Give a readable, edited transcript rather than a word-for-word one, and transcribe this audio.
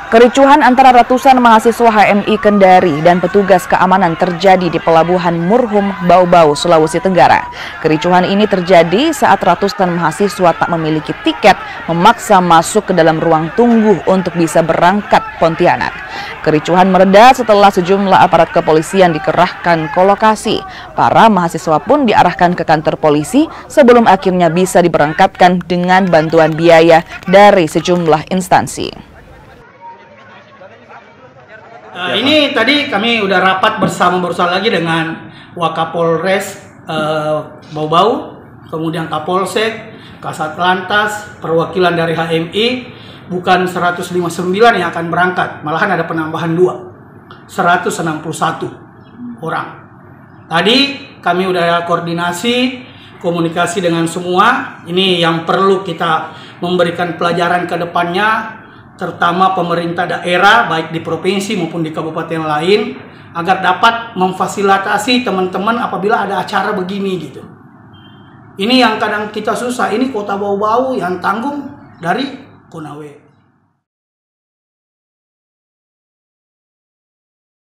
Kericuhan antara ratusan mahasiswa HMI Kendari dan petugas keamanan terjadi di Pelabuhan Murhum, Bau-Bau, Sulawesi Tenggara. Kericuhan ini terjadi saat ratusan mahasiswa tak memiliki tiket memaksa masuk ke dalam ruang tunggu untuk bisa berangkat Pontianak. Kericuhan mereda setelah sejumlah aparat kepolisian dikerahkan ke lokasi. Para mahasiswa pun diarahkan ke kantor polisi sebelum akhirnya bisa diberangkatkan dengan bantuan biaya dari sejumlah instansi. Ini tadi kami udah rapat bersama lagi dengan Wakapolres Bau-Bau, kemudian Kapolsek, Kasat Lantas, perwakilan dari HMI, bukan 159 yang akan berangkat, malahan ada penambahan 161 orang. Tadi kami udah koordinasi, komunikasi dengan semua, ini yang perlu kita memberikan pelajaran ke depannya, terutama pemerintah daerah baik di provinsi maupun di kabupaten lain agar dapat memfasilitasi teman-teman apabila ada acara begini gitu. Ini yang kadang kita susah, ini kota Bau-Bau yang tanggung dari Konawe.